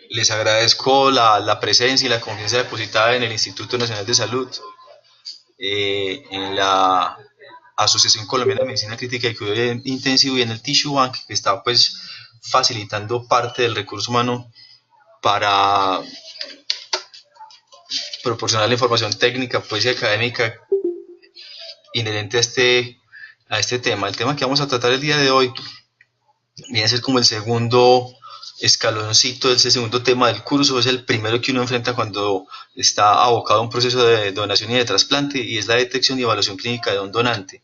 Les agradezco la presencia y la confianza depositada en el Instituto Nacional de Salud, en la Asociación Colombiana de Medicina Crítica y Cuidado Intensivo y en el Tissue Bank, que está pues facilitando parte del recurso humano para proporcionar la información técnica pues, y académica inherente a este tema. El tema que vamos a tratar el día de hoy viene a ser como el segundo escaloncito, ese segundo tema del curso, es el primero que uno enfrenta cuando está abocado a un proceso de donación y de trasplante, y es la detección y evaluación clínica de un donante.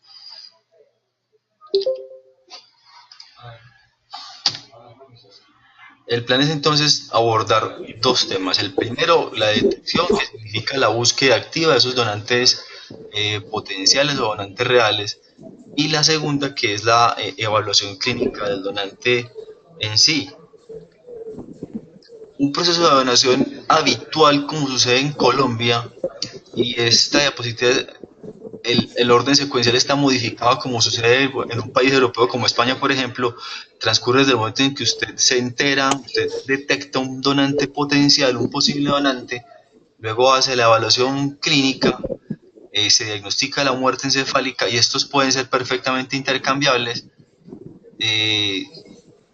El plan es entonces abordar dos temas. El primero, la detección, que significa la búsqueda activa de esos donantes potenciales o donantes reales. Y la segunda, que es la evaluación clínica del donante en sí. Un proceso de donación habitual como sucede en Colombia, y esta diapositiva, el orden secuencial está modificado como sucede en un país europeo como España, por ejemplo. Transcurre desde el momento en que usted se entera, usted detecta un donante potencial, un posible donante, luego hace la evaluación clínica, se diagnostica la muerte encefálica, y estos pueden ser perfectamente intercambiables. Eh,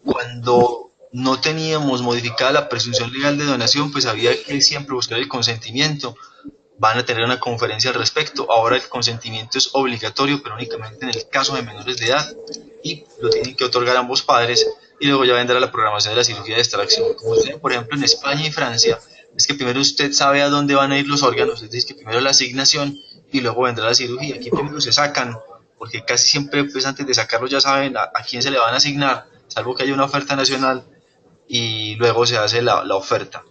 Cuando no teníamos modificada la presunción legal de donación, pues había que siempre buscar el consentimiento. Van a tener una conferencia al respecto. Ahora el consentimiento es obligatorio, pero únicamente en el caso de menores de edad, y lo tienen que otorgar ambos padres, y luego ya vendrá la programación de la cirugía de extracción. Como sucede, por ejemplo, en España y Francia, es que primero usted sabe a dónde van a ir los órganos, es decir, que primero la asignación y luego vendrá la cirugía. Aquí primero se sacan, porque casi siempre pues antes de sacarlo ya saben a quién se le van a asignar, salvo que haya una oferta nacional, y luego se hace la oferta.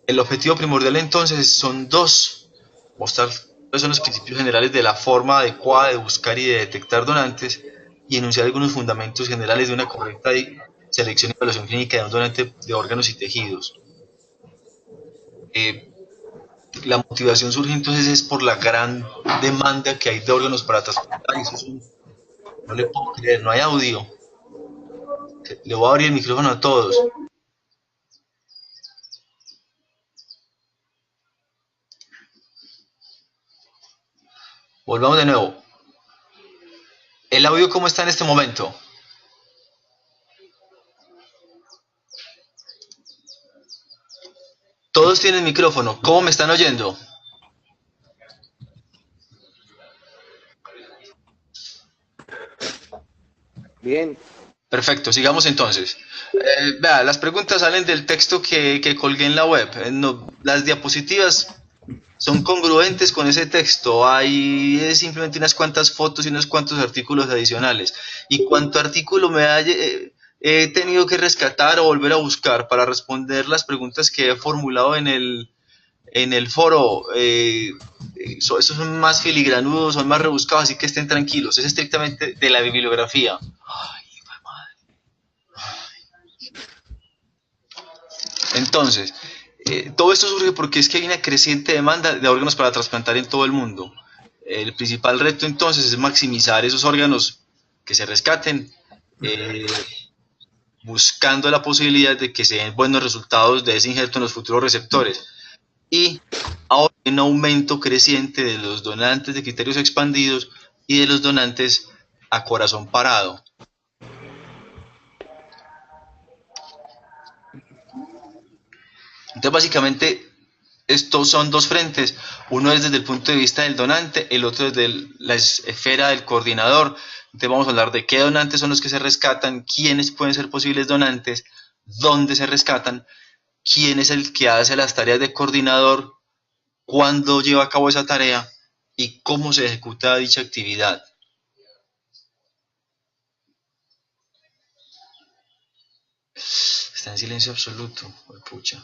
El objetivo primordial entonces son dos: mostrar cuáles son los principios generales de la forma adecuada de buscar y de detectar donantes, y enunciar algunos fundamentos generales de una correcta selección y evaluación clínica de un donante de órganos y tejidos. Eh, la motivación surge entonces es por la gran demanda que hay de órganos para trasplantar, y eso es no le puedo creer, no hay audio. Le voy a abrir el micrófono a todos. Volvamos de nuevo. ¿El audio cómo está en este momento? Todos tienen micrófono. ¿Cómo me están oyendo? Bien, Perfecto, sigamos entonces. Vea, las preguntas salen del texto que colgué en la web. Las diapositivas son congruentes con ese texto. Hay simplemente unas cuantas fotos y unos cuantos artículos adicionales. Y cuánto artículo he tenido que rescatar o volver a buscar para responder las preguntas que he formulado en el foro, esos son más filigranudos, son más rebuscados, así que estén tranquilos. Es estrictamente de la bibliografía. Entonces, todo esto surge porque es que hay una creciente demanda de órganos para trasplantar en todo el mundo. El principal reto entonces es maximizar esos órganos que se rescaten, eh, buscando la posibilidad de que se den buenos resultados de ese injerto en los futuros receptores. Y ahora hay un aumento creciente de los donantes de criterios expandidos y de los donantes a corazón parado. Entonces, básicamente, estos son dos frentes. Uno es desde el punto de vista del donante, el otro desde la esfera del coordinador. Entonces, vamos a hablar de qué donantes son los que se rescatan, quiénes pueden ser posibles donantes, dónde se rescatan, quién es el que hace las tareas de coordinador, cuándo lleva a cabo esa tarea y cómo se ejecuta dicha actividad. Está en silencio absoluto, pucha.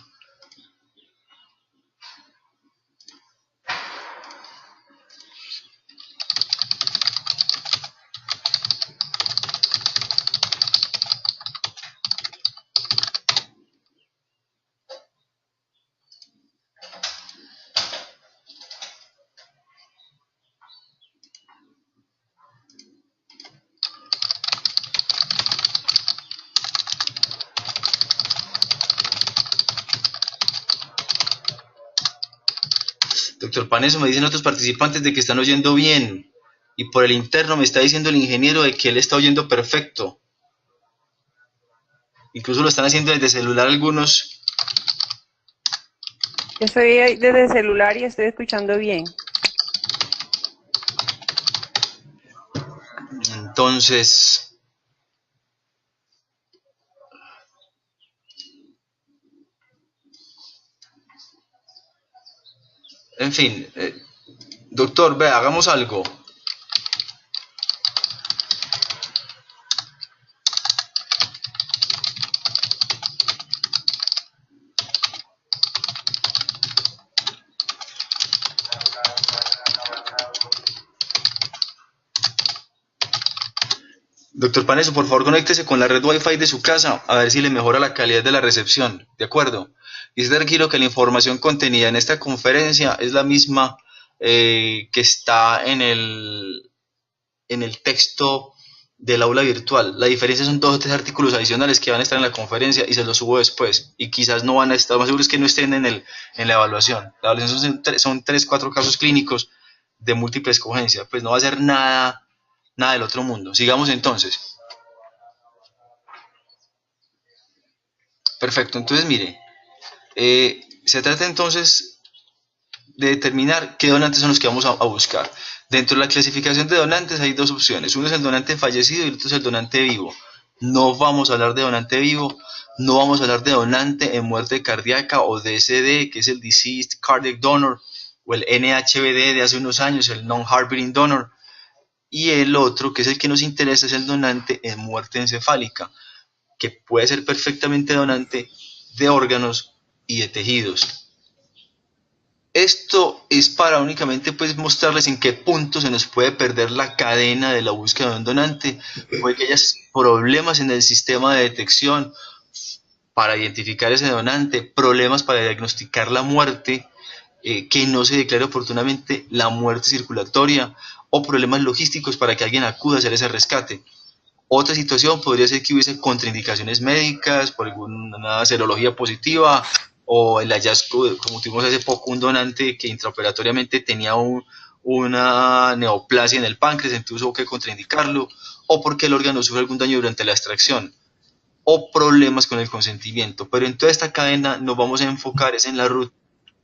Doctor Paneso, me dicen otros participantes de que están oyendo bien. Y por el interno me está diciendo el ingeniero de que él está oyendo perfecto. Incluso lo están haciendo desde celular algunos. Yo estoy desde el celular y estoy escuchando bien. Entonces, en fin, doctor, vea, hagamos algo. Doctor Paneso, por favor, conéctese con la red Wi-Fi de su casa a ver si le mejora la calidad de la recepción. ¿De acuerdo? Y esté tranquilo que la información contenida en esta conferencia es la misma que está en el texto del aula virtual. La diferencia son 2 o 3 artículos adicionales que van a estar en la conferencia y se los subo después. Y quizás no van a estar, más seguro es que no estén en la evaluación. La evaluación son 3, 4 casos clínicos de múltiple escogencia. Pues no va a ser nada del otro mundo. Sigamos entonces. Perfecto, entonces mire, se trata entonces de determinar qué donantes son los que vamos a buscar. Dentro de la clasificación de donantes hay 2 opciones. Uno es el donante fallecido y el otro es el donante vivo. No vamos a hablar de donante vivo, no vamos a hablar de donante en muerte cardíaca o DSD, que es el Deceased Cardiac Donor, o el NHBD de hace unos años, el Non-Harboring Donor. Y el otro, que es el que nos interesa, es el donante en muerte encefálica, que puede ser perfectamente donante de órganos y de tejidos. Esto es para únicamente pues mostrarles en qué punto se nos puede perder la cadena de la búsqueda de un donante. Puede que haya problemas en el sistema de detección para identificar ese donante, problemas para diagnosticar la muerte, que no se declare oportunamente la muerte circulatoria o problemas logísticos para que alguien acuda a hacer ese rescate. Otra situación podría ser que hubiese contraindicaciones médicas por alguna serología positiva o el hallazgo, como tuvimos hace poco, un donante que intraoperatoriamente tenía una neoplasia en el páncreas, entonces hubo que contraindicarlo, o porque el órgano sufre algún daño durante la extracción, o problemas con el consentimiento. Pero en toda esta cadena nos vamos a enfocar es en la ruta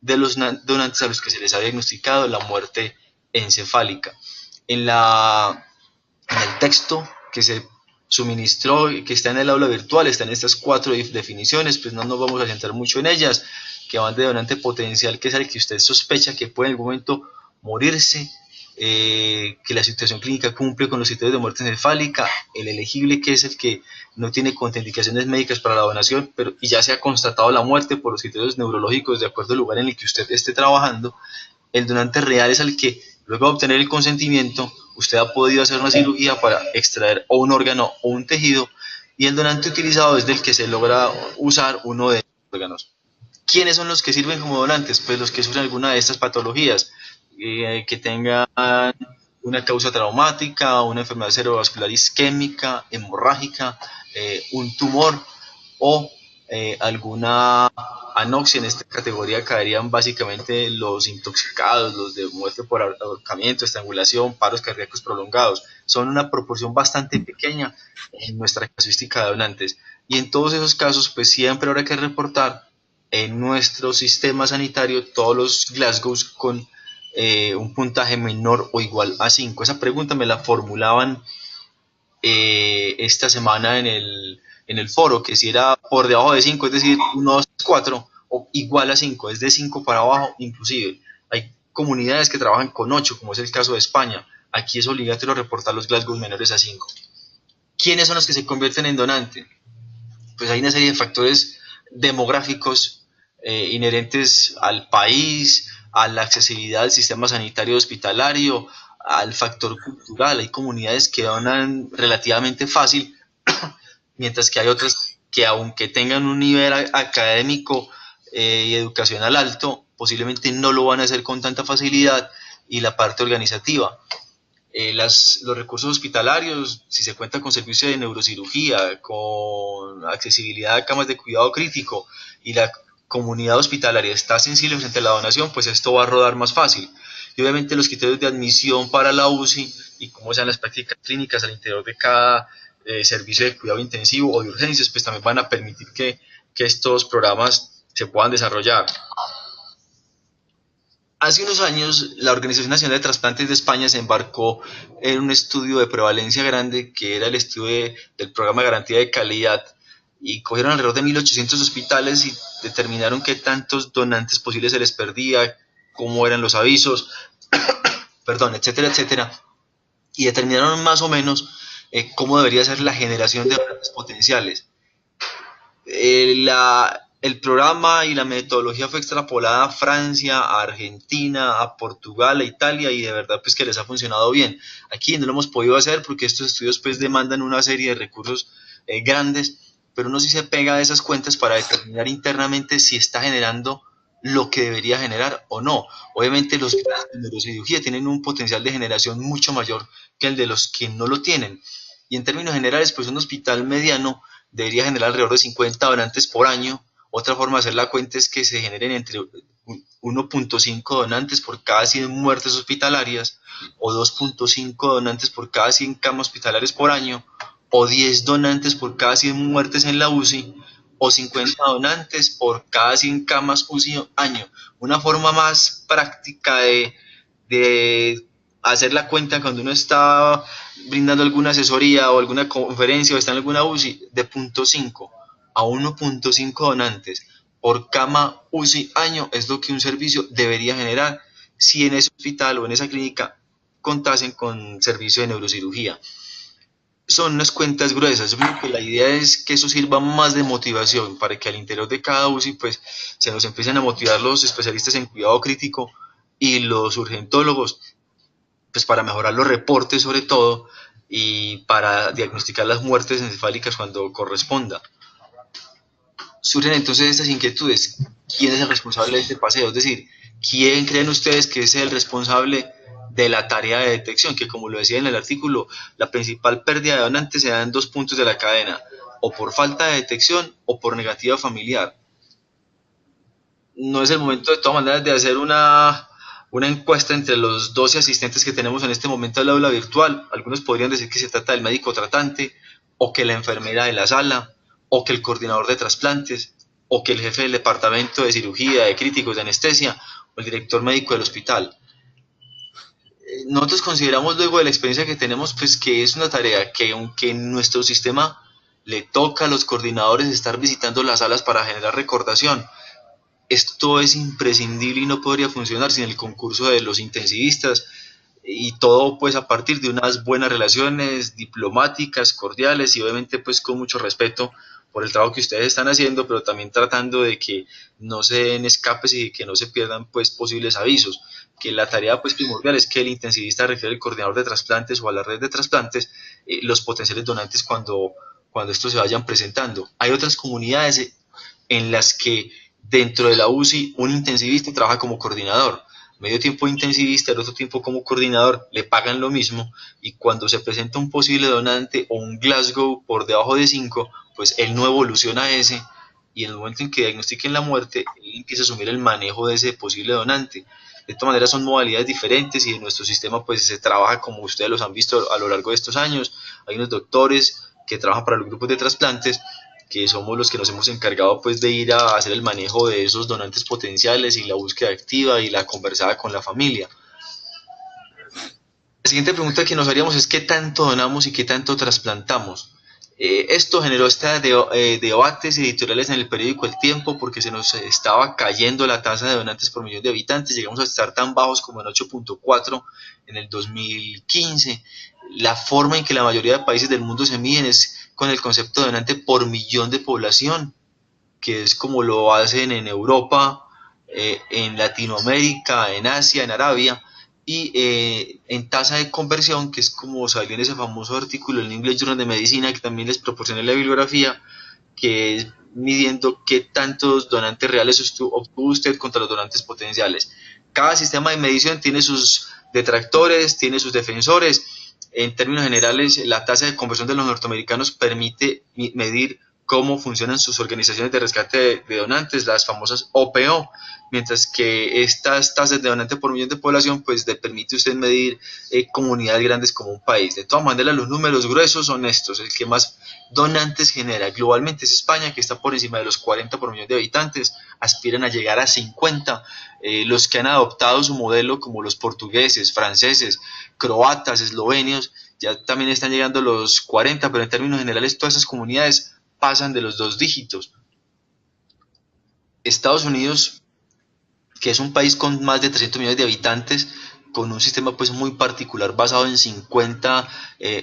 de los donantes a los que se les ha diagnosticado la muerte encefálica. En el texto que se suministró y que está en el aula virtual, están estas 4 definiciones, pues no nos vamos a centrar mucho en ellas, que van de donante potencial, que es el que usted sospecha que puede en algún momento morirse, que la situación clínica cumple con los criterios de muerte encefálica, el elegible, que es el que no tiene contraindicaciones médicas para la donación, pero y ya se ha constatado la muerte por los criterios neurológicos de acuerdo al lugar en el que usted esté trabajando. El donante real es el que, luego de obtener el consentimiento, usted ha podido hacer una cirugía para extraer o un órgano o un tejido, y el donante utilizado es del que se logra usar uno de los órganos. ¿Quiénes son los que sirven como donantes? Pues los que sufren alguna de estas patologías, que tengan una causa traumática, una enfermedad cerebrovascular isquémica, hemorrágica, un tumor o alguna anoxia. En esta categoría caerían básicamente los intoxicados, los de muerte por ahorcamiento, estrangulación, paros cardíacos prolongados. Son una proporción bastante pequeña en nuestra casuística de donantes. Y en todos esos casos, pues siempre habrá que reportar en nuestro sistema sanitario todos los Glasgows con un puntaje menor o igual a 5. Esa pregunta me la formulaban esta semana en el foro, que si era por debajo de 5, es decir, 1, 2, 4, o igual a 5, es de 5 para abajo inclusive. Hay comunidades que trabajan con 8, como es el caso de España. Aquí es obligatorio reportar los Glasgow menores a 5. ¿Quiénes son los que se convierten en donante? Pues hay una serie de factores demográficos inherentes al país, a la accesibilidad al sistema sanitario hospitalario, al factor cultural. Hay comunidades que donan relativamente fácil, mientras que hay otras que aunque tengan un nivel académico y educacional alto, posiblemente no lo van a hacer con tanta facilidad, y la parte organizativa. Los recursos hospitalarios, si se cuenta con servicio de neurocirugía, con accesibilidad a camas de cuidado crítico y la comunidad hospitalaria está sensible frente a la donación, pues esto va a rodar más fácil. Y obviamente los criterios de admisión para la UCI y cómo sean las prácticas clínicas al interior de cada servicio de cuidado intensivo o de urgencias, pues también van a permitir que estos programas se puedan desarrollar. Hace unos años, la Organización Nacional de Trasplantes de España se embarcó en un estudio de prevalencia grande, que era el estudio del Programa de Garantía de Calidad, y cogieron alrededor de 1.800 hospitales y determinaron qué tantos donantes posibles se les perdía, cómo eran los avisos, perdón, etcétera, etcétera, y determinaron más o menos cómo debería ser la generación de donantes potenciales. El programa y la metodología fue extrapolada a Francia, a Argentina, a Portugal, a Italia, y de verdad pues que les ha funcionado bien. Aquí no lo hemos podido hacer porque estos estudios pues demandan una serie de recursos grandes, pero uno sí se pega a esas cuentas para determinar internamente si está generando lo que debería generar o no. Obviamente los hospitales de neurocirugía tienen un potencial de generación mucho mayor que el de los que no lo tienen. Y en términos generales, pues un hospital mediano debería generar alrededor de 50 donantes por año. Otra forma de hacer la cuenta es que se generen entre 1.5 donantes por cada 100 muertes hospitalarias, o 2.5 donantes por cada 100 camas hospitalarias por año, o 10 donantes por cada 100 muertes en la UCI, o 50 donantes por cada 100 camas UCI año. Una forma más práctica de hacer la cuenta cuando uno está brindando alguna asesoría o alguna conferencia o está en alguna UCI, de 0.5 a 1.5 donantes por cama UCI año es lo que un servicio debería generar si en ese hospital o en esa clínica contasen con servicio de neurocirugía. Son unas cuentas gruesas. Yo creo que la idea es que eso sirva más de motivación para que al interior de cada UCI pues se nos empiecen a motivar los especialistas en cuidado crítico y los urgentólogos, pues para mejorar los reportes sobre todo y para diagnosticar las muertes encefálicas cuando corresponda. Surgen entonces estas inquietudes. ¿Quién es el responsable de este paseo? Es decir, ¿quién creen ustedes que es el responsable de la tarea de detección? Que como lo decía en el artículo, la principal pérdida de donantes se da en 2 puntos de la cadena, o por falta de detección o por negativa familiar. No es el momento de todas maneras de hacer una encuesta entre los 12 asistentes que tenemos en este momento al aula virtual. Algunos podrían decir que se trata del médico tratante, o que la enfermera de la sala, o que el coordinador de trasplantes, o que el jefe del departamento de cirugía, de críticos, de anestesia, o el director médico del hospital. Nosotros consideramos luego de la experiencia que tenemos pues que es una tarea que, aunque en nuestro sistema le toca a los coordinadores estar visitando las salas para generar recordación, esto es imprescindible y no podría funcionar sin el concurso de los intensivistas, y todo pues a partir de unas buenas relaciones diplomáticas, cordiales y obviamente pues con mucho respeto por el trabajo que ustedes están haciendo, pero también tratando de que no se den escapes y que no se pierdan pues posibles avisos. Que la tarea pues primordial es que el intensivista refiere al coordinador de trasplantes o a la red de trasplantes los potenciales donantes cuando estos se vayan presentando. Hay otras comunidades en las que dentro de la UCI un intensivista trabaja como coordinador, medio tiempo intensivista, el otro tiempo como coordinador, le pagan lo mismo, y cuando se presenta un posible donante o un Glasgow por debajo de 5, pues él no evoluciona a ese, y en el momento en que diagnostiquen la muerte, él empieza a asumir el manejo de ese posible donante. De todas maneras son modalidades diferentes y en nuestro sistema pues se trabaja como ustedes los han visto a lo largo de estos años. Hay unos doctores que trabajan para los grupos de trasplantes, que somos los que nos hemos encargado pues de ir a hacer el manejo de esos donantes potenciales y la búsqueda activa y la conversada con la familia. La siguiente pregunta que nos haríamos es ¿qué tanto donamos y qué tanto trasplantamos? Esto generó debates editoriales en el periódico El Tiempo porque se nos estaba cayendo la tasa de donantes por millón de habitantes, llegamos a estar tan bajos como en 8.4 en el 2015. La forma en que la mayoría de países del mundo se miden es con el concepto de donante por millón de población, que es como lo hacen en Europa, en Latinoamérica, en Asia, en Arabia, y en tasa de conversión, que es como salió en ese famoso artículo en English Journal de Medicina, que también les proporcioné la bibliografía, que es midiendo qué tantos donantes reales obtuvo usted contra los donantes potenciales. Cada sistema de medición tiene sus detractores, tiene sus defensores. En términos generales, la tasa de conversión de los norteamericanos permite medir cómo funcionan sus organizaciones de rescate de donantes, las famosas OPO, mientras que estas tasas de donante por millón de población pues le permite a usted medir comunidades grandes como un país. De todas maneras, los números gruesos son estos: el que más donantes genera globalmente es España, que está por encima de los 40 por millón de habitantes, aspiran a llegar a 50. Los que han adoptado su modelo, como los portugueses, franceses, croatas, eslovenios, ya también están llegando a los 40, pero en términos generales todas esas comunidades pasan de los 2 dígitos. Estados Unidos, que es un país con más de 300 millones de habitantes, con un sistema pues muy particular basado en 50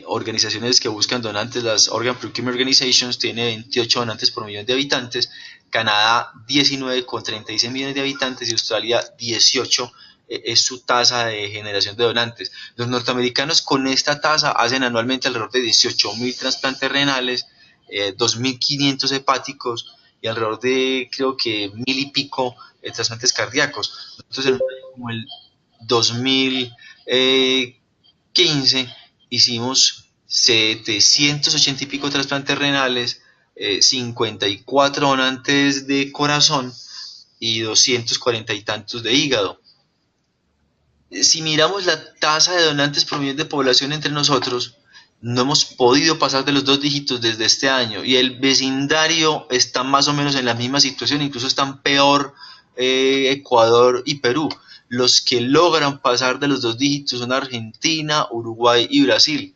organizaciones que buscan donantes, las Organ Procurement Organizations, tiene 28 donantes por millón de habitantes, Canadá 19 con 36 millones de habitantes y Australia 18 es su tasa de generación de donantes. Los norteamericanos con esta tasa hacen anualmente alrededor de 18.000 trasplantes renales, 2.500 hepáticos y alrededor de creo que 1.000 y pico trasplantes cardíacos. Entonces, como el 2015 hicimos 780 y pico trasplantes renales, 54 donantes de corazón y 240 y tantos de hígado. Si miramos la tasa de donantes por millón de población entre nosotros, no hemos podido pasar de los 2 dígitos desde este año y el vecindario está más o menos en la misma situación, incluso están peor Ecuador y Perú. Los que logran pasar de los 2 dígitos son Argentina, Uruguay y Brasil.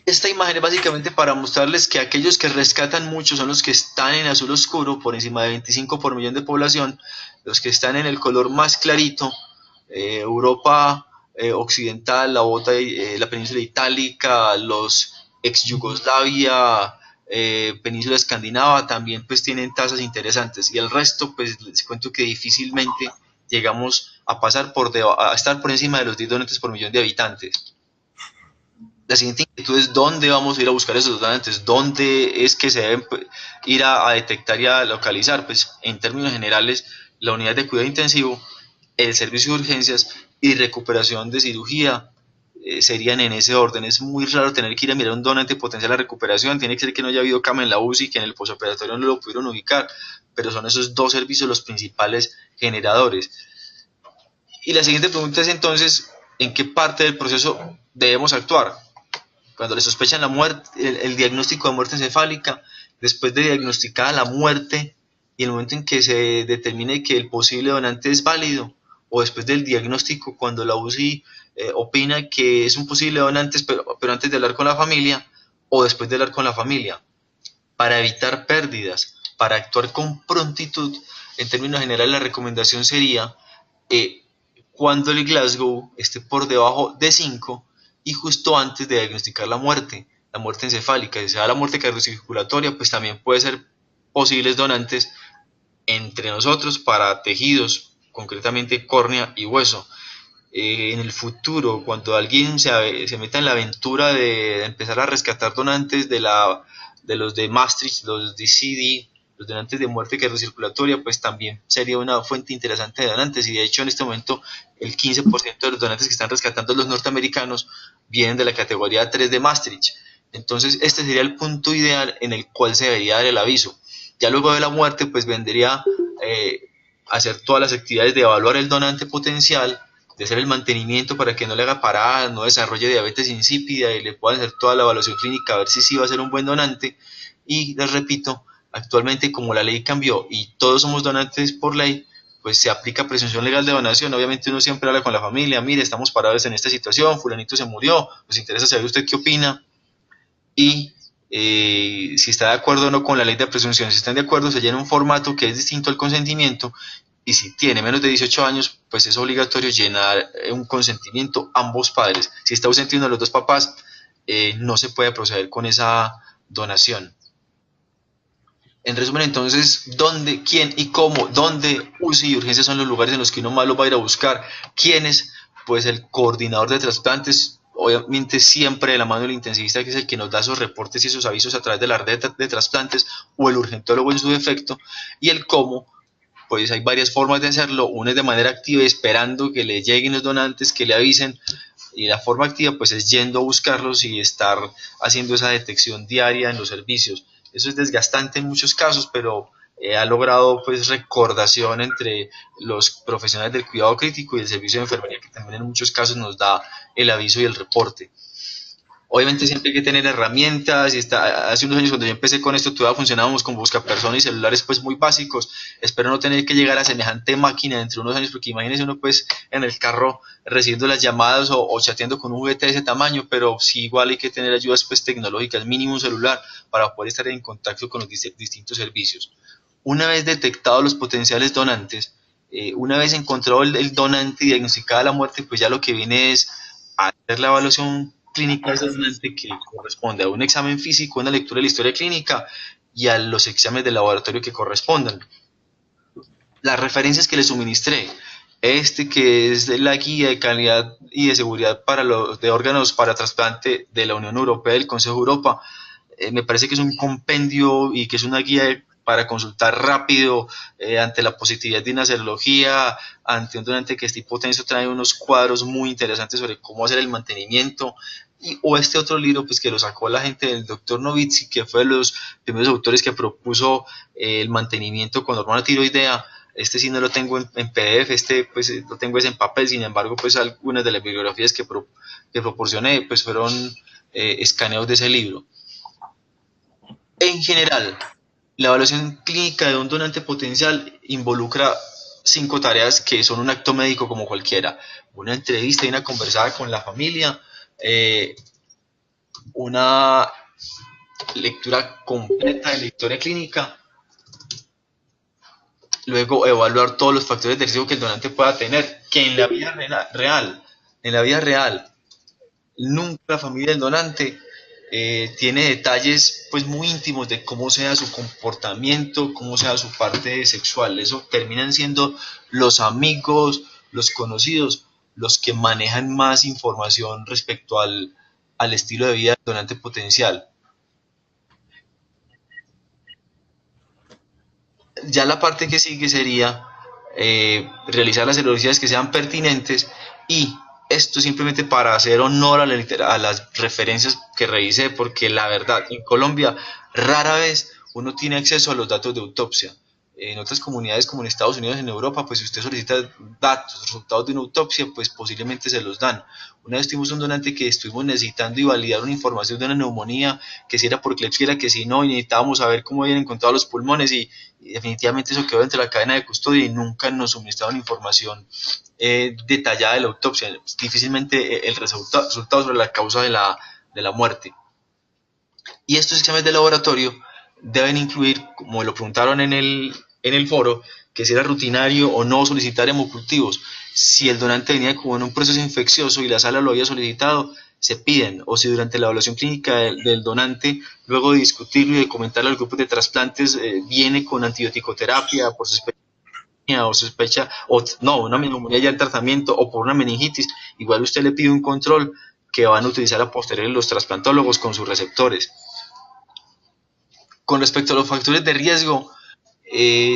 Esta imagen es básicamente para mostrarles que aquellos que rescatan mucho son los que están en azul oscuro, por encima de 25 por millón de población. Los que están en el color más clarito, Europa occidental, la península itálica, los ex Yugoslavia, península escandinava, también pues tienen tasas interesantes, y el resto pues les cuento que difícilmente llegamos a pasar a estar por encima de los 10 donantes por millón de habitantes. La siguiente inquietud es: ¿dónde vamos a ir a buscar esos donantes? ¿Dónde es que se deben ir a detectar y a localizar? Pues en términos generales, la unidad de cuidado intensivo, el servicio de urgencias y recuperación de cirugía serían en ese orden. Es muy raro tener que ir a mirar un donante potencial a recuperación, tiene que ser que no haya habido cama en la UCI, que en el postoperatorio no lo pudieron ubicar, pero son esos 2 servicios los principales generadores. Y la siguiente pregunta es entonces: ¿en qué parte del proceso debemos actuar? Cuando le sospechan la muerte, el diagnóstico de muerte encefálica, después de diagnosticada la muerte y el momento en que se determine que el posible donante es válido, o después del diagnóstico cuando la UCI opina que es un posible donante, pero antes de hablar con la familia, o después de hablar con la familia, para evitar pérdidas, para actuar con prontitud. En términos generales, la recomendación sería cuando el Glasgow esté por debajo de 5 y justo antes de diagnosticar la muerte encefálica. Si se da la muerte cardiocirculatoria, pues también puede ser posibles donantes entre nosotros para tejidos, concretamente córnea y hueso. En el futuro, cuando alguien se meta en la aventura de empezar a rescatar donantes de los de Maastricht, los DCD, los donantes de muerte cardiocirculatoria, pues también sería una fuente interesante de donantes, y de hecho en este momento el 15% de los donantes que están rescatando los norteamericanos vienen de la categoría 3 de Maastricht. Entonces este sería el punto ideal en el cual se debería dar el aviso. Ya luego de la muerte pues vendría hacer todas las actividades de evaluar el donante potencial, de hacer el mantenimiento para que no le haga paradas, no desarrolle diabetes insípida, y le puedan hacer toda la evaluación clínica a ver si sí va a ser un buen donante. Y les repito, actualmente como la ley cambió y todos somos donantes por ley, pues se aplica presunción legal de donación. Obviamente uno siempre habla con la familia: mire, estamos parados en esta situación, fulanito se murió, nos interesa saber usted qué opina, y si está de acuerdo o no con la ley de presunción. Si están de acuerdo, se llena un formato que es distinto al consentimiento, y si tiene menos de 18 años, pues es obligatorio llenar un consentimiento ambos padres. Si está ausente uno de los dos papás, no se puede proceder con esa donación. En resumen, entonces, ¿dónde, quién y cómo? ¿Dónde UCI y urgencias son los lugares en los que uno más lo va a ir a buscar? ¿Quiénes? Pues el coordinador de trasplantes, obviamente siempre de la mano del intensivista, que es el que nos da esos reportes y esos avisos a través de la red de trasplantes, o el urgentólogo en su defecto. Y el cómo, pues hay varias formas de hacerlo. Una es de manera activa, esperando que le lleguen los donantes, que le avisen, y la forma activa pues es yendo a buscarlos y estar haciendo esa detección diaria en los servicios. Eso es desgastante en muchos casos, pero ha logrado pues recordación entre los profesionales del cuidado crítico y el servicio de enfermería, que también en muchos casos nos da el aviso y el reporte. Obviamente siempre hay que tener herramientas y hace unos años cuando yo empecé con esto todavía funcionábamos con buscapersonas y celulares pues muy básicos. Espero no tener que llegar a semejante máquina dentro de unos años, porque imagínense uno pues en el carro recibiendo las llamadas o chateando con un juguete de ese tamaño, pero sí igual hay que tener ayudas pues tecnológicas, mínimo un celular, para poder estar en contacto con los distintos servicios. Una vez detectados los potenciales donantes, una vez encontrado el donante y diagnosticada la muerte, pues ya lo que viene es hacer la evaluación clínica del donante, que corresponde a un examen físico, una lectura de la historia clínica y a los exámenes de laboratorio que correspondan. Las referencias que le suministré, que es la guía de calidad y de seguridad para los de órganos para trasplante de la Unión Europea, del Consejo de Europa, me parece que es un compendio y que es una guía para consultar rápido ante la positividad de una serología, ante un donante que es hipotenso, trae unos cuadros muy interesantes sobre cómo hacer el mantenimiento. O este otro libro pues que lo sacó la gente del doctor Novitsky, que fue de los primeros autores que propuso el mantenimiento con hormona tiroidea. Este sí no lo tengo en PDF, pues lo tengo es en papel. Sin embargo, pues algunas de las bibliografías que proporcioné pues fueron escaneos de ese libro. En general, la evaluación clínica de un donante potencial involucra 5 tareas que son un acto médico como cualquiera: una entrevista y una conversada con la familia, una lectura completa de la historia clínica, luego evaluar todos los factores de riesgo que el donante pueda tener, que en la vida real, nunca la familia del donante tiene detalles pues muy íntimos de cómo sea su comportamiento, cómo sea su parte sexual. Eso terminan siendo los amigos, los conocidos, los que manejan más información respecto al estilo de vida del donante potencial. Ya la parte que sigue sería realizar las cirugías que sean pertinentes, y esto simplemente para hacer honor a las referencias que revisé, porque la verdad, en Colombia rara vez uno tiene acceso a los datos de autopsia. En otras comunidades como en Estados Unidos, en Europa, pues si usted solicita datos, resultados de una autopsia, pues posiblemente se los dan. Una vez tuvimos un donante que estuvimos necesitando y validar una información de una neumonía, que si era por Klebsiella, que si no, y necesitábamos saber cómo habían encontrado los pulmones, y definitivamente eso quedó dentro de la cadena de custodia y nunca nos suministraron información detallada de la autopsia. Difícilmente el resultado sobre la causa de la muerte. Y estos exámenes de laboratorio deben incluir, como lo preguntaron en el foro, que si era rutinario o no solicitar hemocultivos. Si el donante venía con un proceso infeccioso y la sala lo había solicitado, se piden. O si durante la evaluación clínica del donante, luego de discutirlo y de comentarlo al grupo de trasplantes, viene con antibioticoterapia por sospecha, o no, una neumonía ya en tratamiento, o por una meningitis, igual usted le pide un control que van a utilizar a posteriori los trasplantólogos con sus receptores. Con respecto a los factores de riesgo,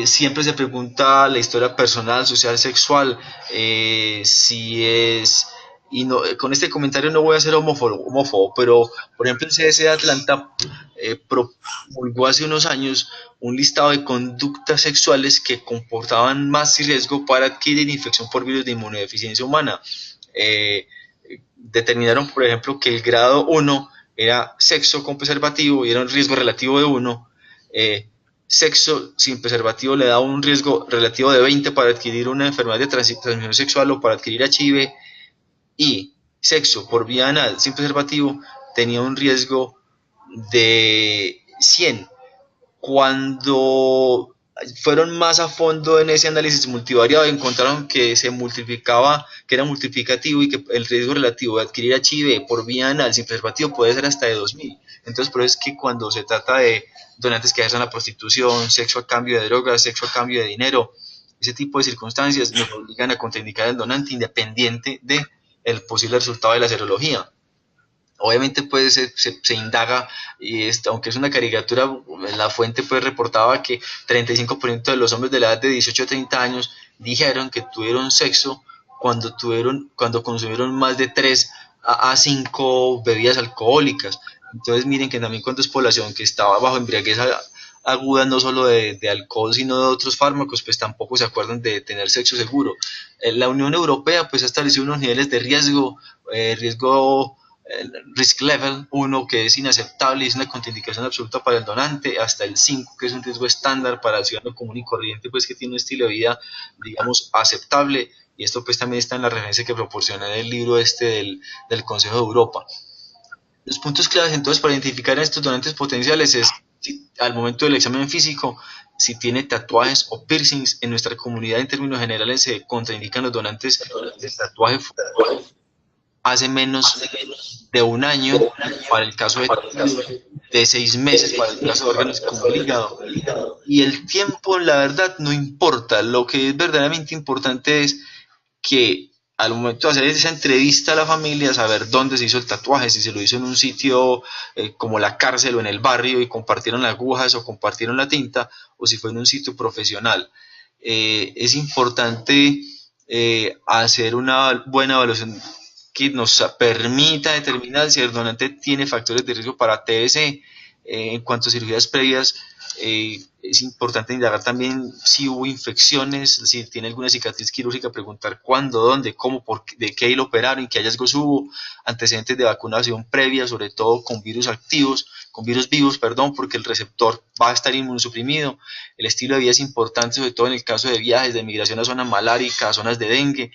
siempre se pregunta la historia personal, social, sexual, si es... Y no, con este comentario no voy a ser homófobo, pero por ejemplo el CDC de Atlanta promulgó hace unos años un listado de conductas sexuales que comportaban más riesgo para adquirir infección por virus de inmunodeficiencia humana. Determinaron, por ejemplo, que el grado 1 era sexo con preservativo y era un riesgo relativo de 1. Sexo sin preservativo le da un riesgo relativo de 20 para adquirir una enfermedad de transmisión sexual o para adquirir HIV, y sexo por vía anal sin preservativo tenía un riesgo de 100. Cuando fueron más a fondo en ese análisis multivariado, encontraron que se multiplicaba, que era multiplicativo, y que el riesgo relativo de adquirir HIV por vía anal sin preservativo puede ser hasta de 2000. Entonces, por eso es que cuando se trata de donantes que ejercen la prostitución, sexo a cambio de drogas, sexo a cambio de dinero, ese tipo de circunstancias nos obligan a contraindicar al donante independiente de el posible resultado de la serología. Obviamente pues se indaga, y aunque es una caricatura, la fuente pues reportaba que 35% de los hombres de la edad de 18 a 30 años dijeron que tuvieron sexo cuando consumieron más de 3 a 5 bebidas alcohólicas. Entonces miren que también cuando es población que estaba bajo embriaguez aguda no solo de alcohol sino de otros fármacos, pues tampoco se acuerdan de tener sexo seguro. La Unión Europea pues ha establecido unos niveles de riesgo risk level 1 que es inaceptable y es una contraindicación absoluta para el donante, hasta el 5 que es un riesgo estándar para el ciudadano común y corriente pues que tiene un estilo de vida digamos aceptable, y esto pues también está en la referencia que proporcioné del libro del Consejo de Europa. Los puntos claves entonces para identificar a estos donantes potenciales es si, al momento del examen físico, si tiene tatuajes o piercings. En nuestra comunidad en términos generales se contraindican los donantes de tatuaje hace menos de un año para el caso de 6 meses para el caso de órganos como el hígado. Y el tiempo, la verdad, no importa. Lo que es verdaderamente importante es que al momento de hacer esa entrevista a la familia, saber dónde se hizo el tatuaje, si se lo hizo en un sitio como la cárcel o en el barrio y compartieron las agujas o compartieron la tinta, o si fue en un sitio profesional. Es importante hacer una buena evaluación que nos permita determinar si el donante tiene factores de riesgo para TBC. En cuanto a cirugías previas, es importante indagar también si hubo infecciones, si tiene alguna cicatriz quirúrgica, preguntar cuándo, dónde, cómo, de qué lo operaron, qué hallazgos hubo, antecedentes de vacunación previa, sobre todo con virus activos, con virus vivos, perdón, porque el receptor va a estar inmunosuprimido. El estilo de vida es importante, sobre todo en el caso de viajes, de migración a zonas maláricas, zonas de dengue,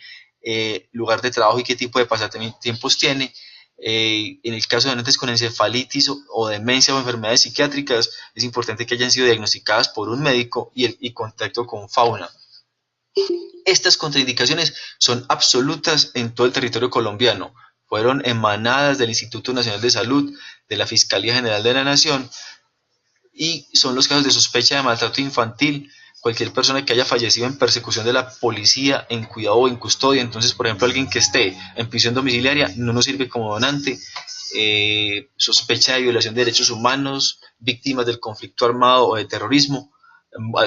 lugar de trabajo y qué tipo de pasatiempos tiene. En el caso de donantes con encefalitis o demencia o enfermedades psiquiátricas, es importante que hayan sido diagnosticadas por un médico y contacto con fauna. Estas contraindicaciones son absolutas en todo el territorio colombiano. Fueron emanadas del Instituto Nacional de Salud, de la Fiscalía General de la Nación, y son los casos de sospecha de maltrato infantil, cualquier persona que haya fallecido en persecución de la policía, en cuidado o en custodia. Entonces, por ejemplo, alguien que esté en prisión domiciliaria no nos sirve como donante. Sospecha de violación de derechos humanos, víctimas del conflicto armado o de terrorismo,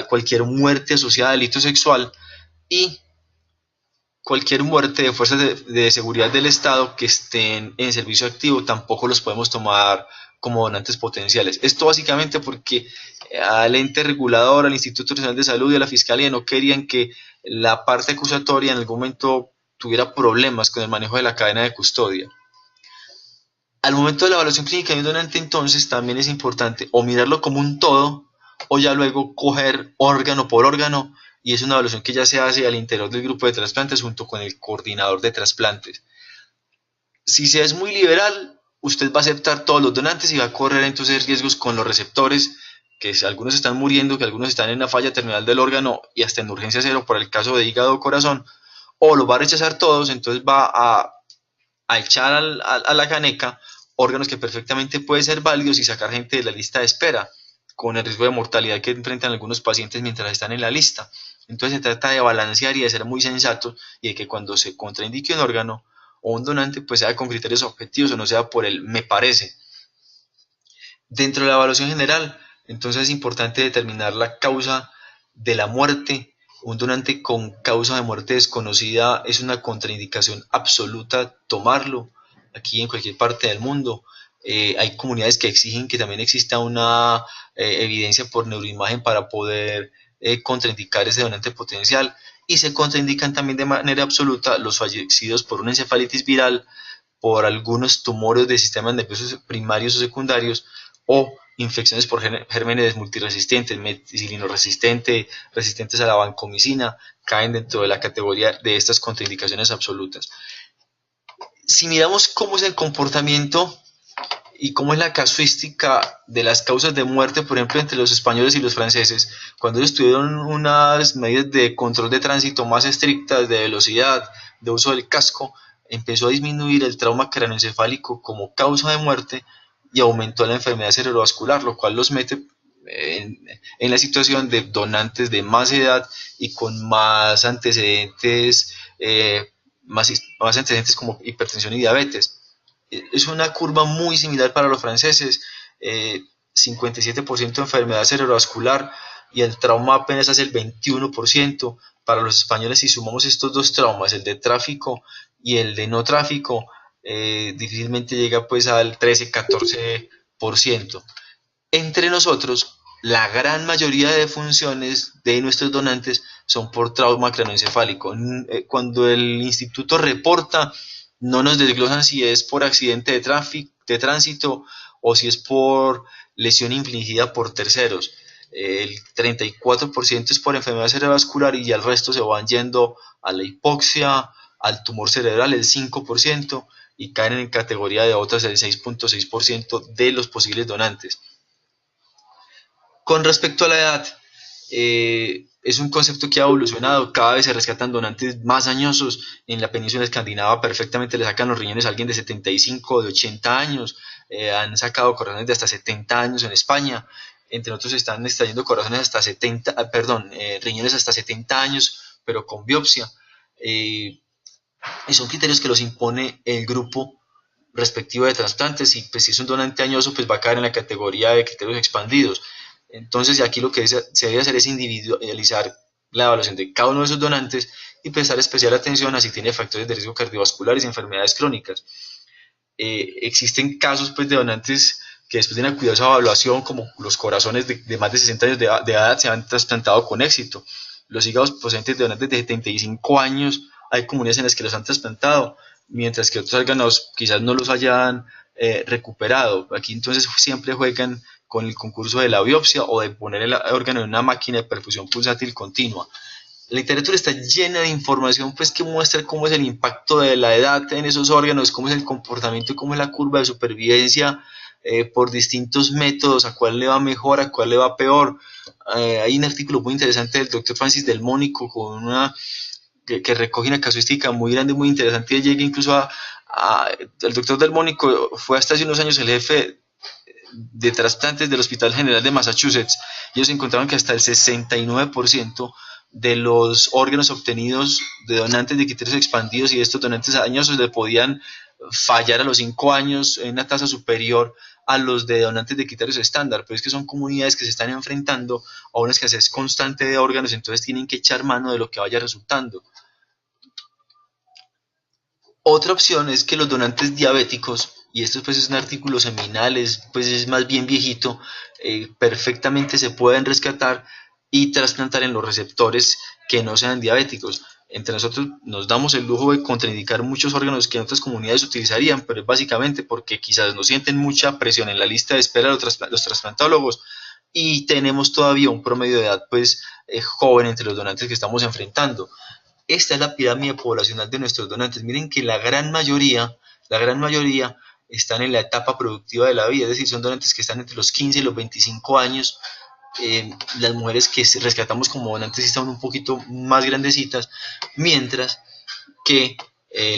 cualquier muerte asociada a delito sexual y cualquier muerte de fuerzas de seguridad del Estado que estén en servicio activo, tampoco los podemos tomar como donantes potenciales. Esto básicamente porque al ente regulador, al Instituto Nacional de Salud y a la Fiscalía no querían que la parte acusatoria en algún momento tuviera problemas con el manejo de la cadena de custodia. Al momento de la evaluación clínica de un donante, entonces, también es importante o mirarlo como un todo, o ya luego coger órgano por órgano, y es una evaluación que ya se hace al interior del grupo de trasplantes junto con el coordinador de trasplantes. Si se es muy liberal, usted va a aceptar todos los donantes y va a correr entonces riesgos con los receptores, que algunos están muriendo, que algunos están en la falla terminal del órgano y hasta en urgencia cero por el caso de hígado o corazón, o los va a rechazar todos, entonces va a echar a la caneca órganos que perfectamente pueden ser válidos y sacar gente de la lista de espera, con el riesgo de mortalidad que enfrentan algunos pacientes mientras están en la lista. Entonces se trata de balancear y de ser muy sensatos y de que cuando se contraindique un órgano o un donante, pues sea con criterios objetivos o no sea por el me parece. Dentro de la evaluación general, entonces es importante determinar la causa de la muerte. Un donante con causa de muerte desconocida es una contraindicación absoluta tomarlo aquí en cualquier parte del mundo. Hay comunidades que exigen que también exista una evidencia por neuroimagen para poder contraindicar ese donante potencial, y se contraindican también de manera absoluta los fallecidos por una encefalitis viral, por algunos tumores de sistemas nerviosos primarios o secundarios, o infecciones por gérmenes multiresistentes, meticilinoresistente, resistentes a la vancomicina, caen dentro de la categoría de estas contraindicaciones absolutas. Si miramos cómo es el comportamiento y cómo es la casuística de las causas de muerte, por ejemplo, entre los españoles y los franceses, cuando ellos tuvieron unas medidas de control de tránsito más estrictas, de velocidad, de uso del casco, empezó a disminuir el trauma craneoencefálico como causa de muerte y aumentó la enfermedad cerebrovascular, lo cual los mete en la situación de donantes de más edad y con más antecedentes, más antecedentes como hipertensión y diabetes. Es una curva muy similar para los franceses, 57% de enfermedad cerebrovascular, y el trauma apenas es el 21%. Para los españoles, si sumamos estos dos traumas, el de tráfico y el de no tráfico, difícilmente llega pues al 13-14%. Entre nosotros, la gran mayoría de funciones de nuestros donantes son por trauma craneoencefálico. Cuando el instituto reporta, no nos desglosan si es por accidente de tránsito o si es por lesión infligida por terceros. El 34% es por enfermedad cerebrovascular y ya el resto se van yendo a la hipoxia, al tumor cerebral, el 5%, y caen en categoría de otras el 6.6% de los posibles donantes. Con respecto a la edad, es un concepto que ha evolucionado, cada vez se rescatan donantes más añosos. En la península escandinava perfectamente le sacan los riñones a alguien de 75 o de 80 años, han sacado corazones de hasta 70 años en España, entre otros están extrayendo corazones hasta 70, riñones hasta 70 años, pero con biopsia, y son criterios que los impone el grupo respectivo de trasplantes, y pues si es un donante añoso, pues va a caer en la categoría de criterios expandidos. Entonces aquí lo que se debe hacer es individualizar la evaluación de cada uno de esos donantes y prestar especial atención a si tiene factores de riesgo cardiovasculares y enfermedades crónicas. Existen casos pues, de donantes que después de una cuidadosa evaluación, como los corazones de más de 60 años de edad, se han trasplantado con éxito. Los hígados procedentes de donantes de 75 años, hay comunidades en las que los han trasplantado, mientras que otros órganos quizás no los hayan recuperado. Aquí entonces siempre juegan con el concurso de la biopsia o de poner el órgano en una máquina de perfusión pulsátil continua. La literatura está llena de información pues, que muestra cómo es el impacto de la edad en esos órganos, cómo es el comportamiento y cómo es la curva de supervivencia por distintos métodos, a cuál le va mejor, a cuál le va peor. Hay un artículo muy interesante del doctor Francis Del Mónico con que recoge una casuística muy grande, muy interesante, y llega incluso el doctor Del Mónico fue hasta hace unos años el jefe de trasplantes del Hospital General de Massachusetts. Ellos encontraron que hasta el 69% de los órganos obtenidos de donantes de criterios expandidos y de estos donantes añosos le podían fallar a los 5 años en una tasa superior a los de donantes de criterios estándar, pero es que son comunidades que se están enfrentando a una escasez constante de órganos, entonces tienen que echar mano de lo que vaya resultando. Otra opción es que los donantes diabéticos, y esto pues es un artículo seminal, pues es más bien viejito, perfectamente se pueden rescatar y trasplantar en los receptores que no sean diabéticos. Entre nosotros nos damos el lujo de contraindicar muchos órganos que en otras comunidades utilizarían, pero es básicamente porque quizás no sienten mucha presión en la lista de espera de los trasplantólogos y tenemos todavía un promedio de edad pues joven entre los donantes que estamos enfrentando. Esta es la pirámide poblacional de nuestros donantes. Miren que la gran mayoría están en la etapa productiva de la vida, es decir, son donantes que están entre los 15 y los 25 años. Las mujeres que rescatamos como donantes están un poquito más grandecitas, mientras que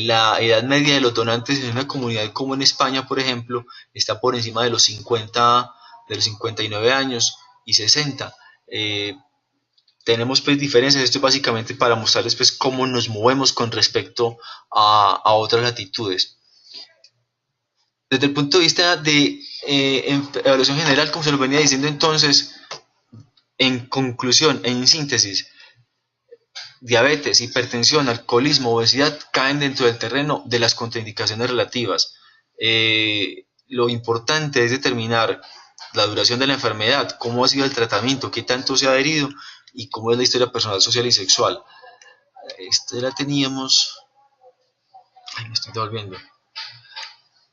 la edad media de los donantes en una comunidad como en España, por ejemplo, está por encima de los 50, de los 59 años y 60. Tenemos pues diferencias, esto es básicamente para mostrarles pues cómo nos movemos con respecto a otras latitudes. Desde el punto de vista de evaluación general, como se lo venía diciendo entonces, en conclusión, en síntesis, diabetes, hipertensión, alcoholismo, obesidad caen dentro del terreno de las contraindicaciones relativas. Lo importante es determinar la duración de la enfermedad, cómo ha sido el tratamiento, qué tanto se ha adherido y cómo es la historia personal, social y sexual. Esta la teníamos. Ay, me estoy devolviendo.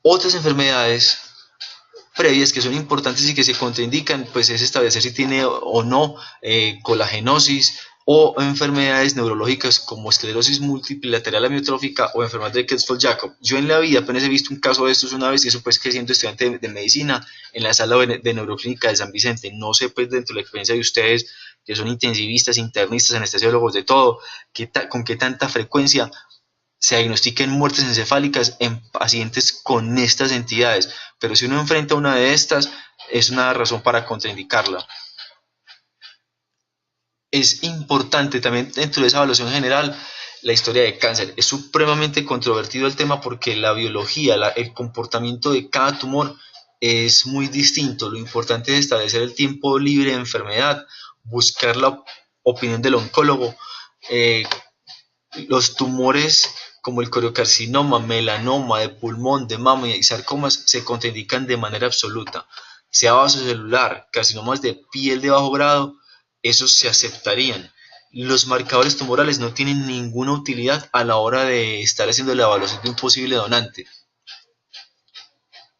Otras enfermedades previas que son importantes y que se contraindican, pues es establecer si tiene o no colagenosis o enfermedades neurológicas como esclerosis múltiple lateral amiotrófica o enfermedad de Creutzfeldt-Jakob. Yo en la vida apenas he visto un caso de estos una vez, y eso pues que siendo estudiante de medicina en la sala de neuroclínica de San Vicente. No sé pues dentro de la experiencia de ustedes, que son intensivistas, internistas, anestesiólogos, de todo, con qué tanta frecuencia se diagnostiquen muertes encefálicas en pacientes con estas entidades, pero si uno enfrenta una de estas, es una razón para contraindicarla. Es importante también dentro de esa evaluación general la historia de cáncer. Es supremamente controvertido el tema porque la biología, el comportamiento de cada tumor es muy distinto. Lo importante es establecer el tiempo libre de enfermedad, buscar la opinión del oncólogo. Eh, los tumores como el coriocarcinoma, melanoma de pulmón, de mama y sarcomas se contraindican de manera absoluta. Sea vasocelular, carcinomas de piel de bajo grado, esos se aceptarían. Los marcadores tumorales no tienen ninguna utilidad a la hora de estar haciendo la evaluación de un posible donante.